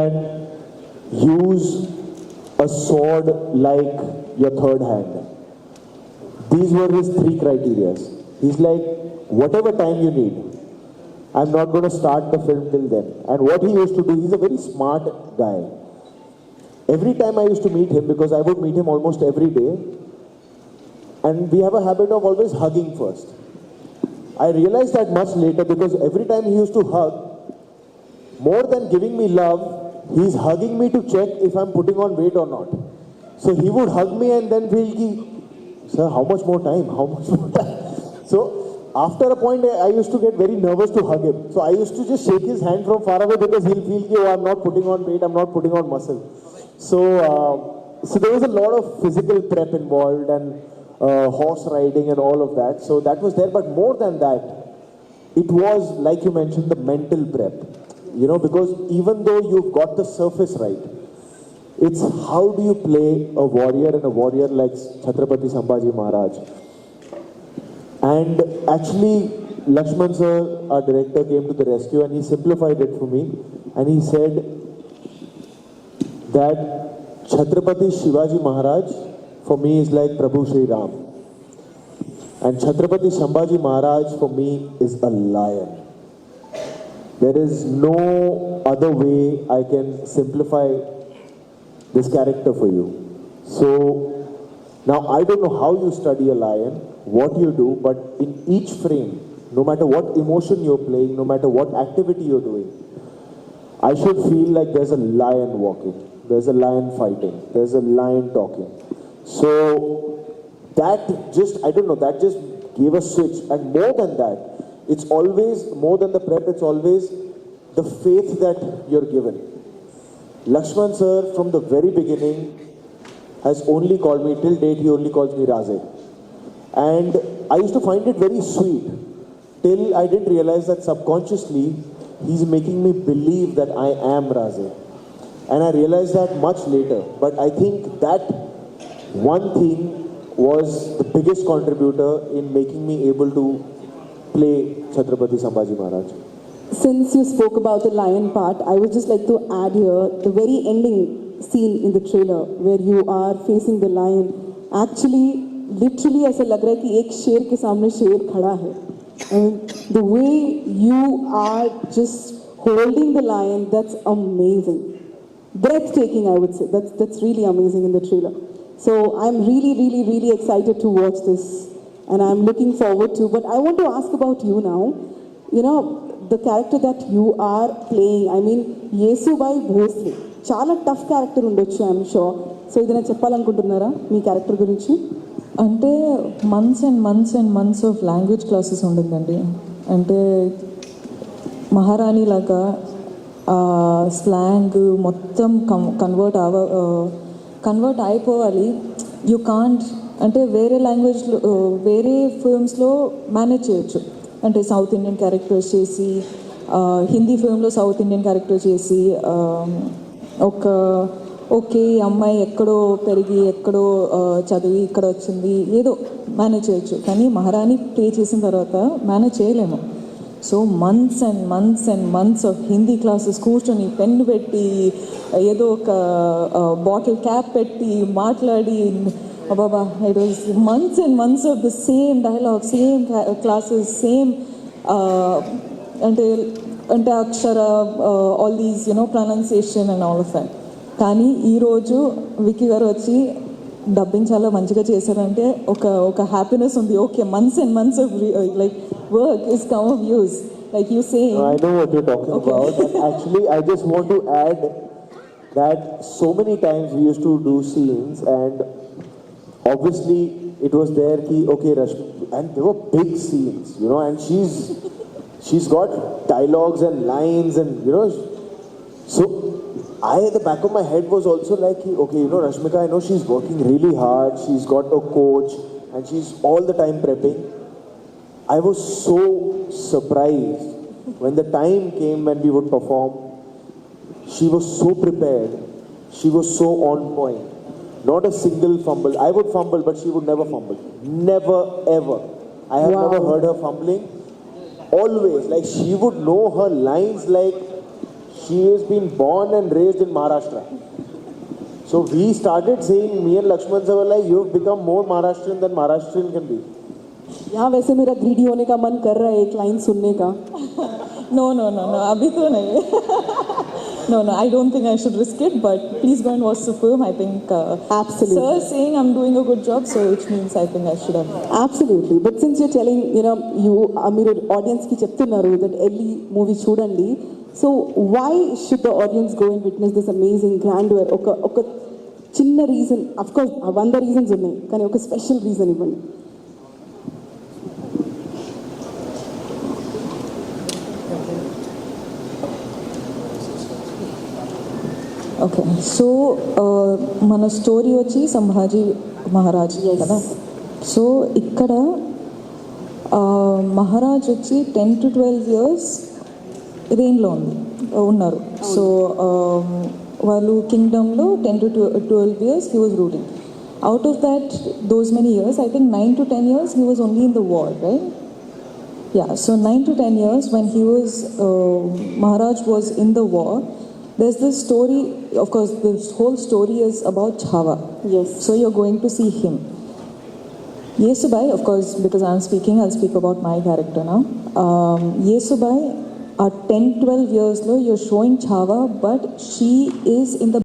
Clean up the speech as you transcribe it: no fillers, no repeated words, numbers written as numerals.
and use a sword like your third hand. These were his three criteria. He's like, whatever time you need, I'm not going to start the film till then. And what he used to do, he's a very smart guy. Every time I used to meet him, because I would meet him almost every day, and we have a habit of always hugging first. I realized that much later because every time he used to hug, more than giving me love, he's hugging me to check if I'm putting on weight or not. So he would hug me and then feel ki, sir, how much more time? How much more time? So after a point, I used to get very nervous to hug him. So I used to just shake his hand from far away because he'll feel ki, oh, I'm not putting on weight, I'm not putting on muscle. So there was a lot of physical prep involved and horse riding and all of that. So that was there. But more than that, it was, like you mentioned, the mental prep. You know, because even though you've got the surface right, it's how do you play a warrior and a warrior like Chhatrapati Sambhaji Maharaj. And actually, Lakshman sir, our director, came to the rescue and he simplified it for me. And he said that Chhatrapati Shivaji Maharaj for me is like Prabhu Sri Ram. And Chhatrapati Sambhaji Maharaj for me is a lion. There is no other way I can simplify this character for you. So now I don't know how you study a lion, what you do, but in each frame, no matter what emotion you're playing, no matter what activity you're doing, I should feel like there's a lion walking, there's a lion fighting, there's a lion talking. So that just, I don't know, that just gave a switch. And more than that, it's always, more than the prep, it's always the faith that you're given. Lakshman sir, from the very beginning, has only called me, till date he only calls me Raze. And I used to find it very sweet, till I didn't realize that subconsciously, he's making me believe that I am Raze. And I realized that much later. But I think that one thing was the biggest contributor in making me able to play Chhatrapati Sambhaji Maharaj. Since you spoke about the lion part, I would just like to add here the very ending scene in the trailer where you are facing the lion. Actually, literally ऐसा लग रहा है कि एक शेर के सामने शेर खड़ा है. And the way you are just holding the lion, that's amazing. Breathtaking, I would say. That's really amazing in the trailer. So I'm really excited to watch this. And I'm looking forward to, but I want to ask about you now. You know, the character that you are playing, I mean, Yesubai Bhosle. Chala tough character undochu, I'm sure. So, idana cheppalanukuntunnara mee character gurinchi? అంటే months and months of language classes ఉండిందండి. అంటే మహారాణి లాగా slang మొత్తం convert అయిపోవాలి. You can't అంటే వేరే లాంగ్వేజ్లో వేరే ఫిల్మ్స్లో మేనేజ్ చేయొచ్చు. అంటే సౌత్ ఇండియన్ క్యారెక్టర్స్ చేసి హిందీ ఫిల్మ్లో సౌత్ ఇండియన్ క్యారెక్టర్ చేసి ఓకే అమ్మాయి ఎక్కడో పెరిగి ఎక్కడో చదివి ఇక్కడ వచ్చింది ఏదో మేనేజ్ చేయొచ్చు. కానీ మహారాణి ప్లే చేసిన తర్వాత మేనేజ్ చేయలేము. So months and months of Hindi classes కూర్చొని పెన్ను పెట్టి ఏదో ఒక బాటిల్ క్యాప్ పెట్టి మాట్లాడి బాబా it was months and months of the same dialogue, same classes, same అంటే అక్షర all these pronunciation and all of that. కానీ ఈరోజు విక్కీ గారు వచ్చి డబ్బింగ్ చాలా మంచిగా చేశారంటే ఒక హ్యాపీనెస్ ఉంది. Okay, months and months of like work is come of use like you say. I know what you're talking about. And actually, I just want to add that so many times we used to do scenes and obviously it was there ki okay Rashmi, and there were big scenes, and she's got dialogues and lines and so at the back of my head was also like, okay, Rashmika, I know she's working really hard, she's got a coach and she's all the time prepping. I was so surprised when the time came when we would perform. She was so prepared, she was so on point. Not a single fumble. I would fumble, but she would never fumble. Never, ever. I have never heard her fumbling. Always, like she would know her lines like she has been born and raised in Maharashtra. So we started saying, me and Lakshman sir were like, you've become more Maharashtrian than Maharashtrian can be. यहाँ वैसे मेरा greedy होने का मन कर रहा है एक लाइन सुनने का. No, अभी तो नहीं. No, I don't think I should risk it, but please go and watch the film. I think Absolutely. Sir saying I'm doing a good job, so which means I think I should have. Absolutely. But since you're telling, మీరు audience కి చెప్తున్నారు that ఎల్లి movie చూడండి, so why should the audience go and witness this amazing grandeur? ఒక చిన్న reason, of course 100 reasons ఉన్నాయి, కానీ ఒక స్పెషల్ రీజన్ ఇవ్వండి. ఓకే, సో మన స్టోరీ వచ్చి సంభాజీ మహారాజ్ కదా. సో ఇక్కడ మహారాజ్ వచ్చి 10 to 12 years రెయిన్లో ఉన్నారు. సో వాళ్ళు కింగ్డమ్లో 10 to 12 years he was ruling. Out of that, those many years, I think 9 to 10 years he was only in the war, right? Yeah, so 9 to 10 years when he was, Maharaj was in the war. There's this story, of course, this whole story is about Chhawa. Yes. So you're going to see him. Yesubai, of course, because I'm speaking, I'll speak about my character now. Yesubai, at 10-12 years low, you're showing Chhawa, but she is in the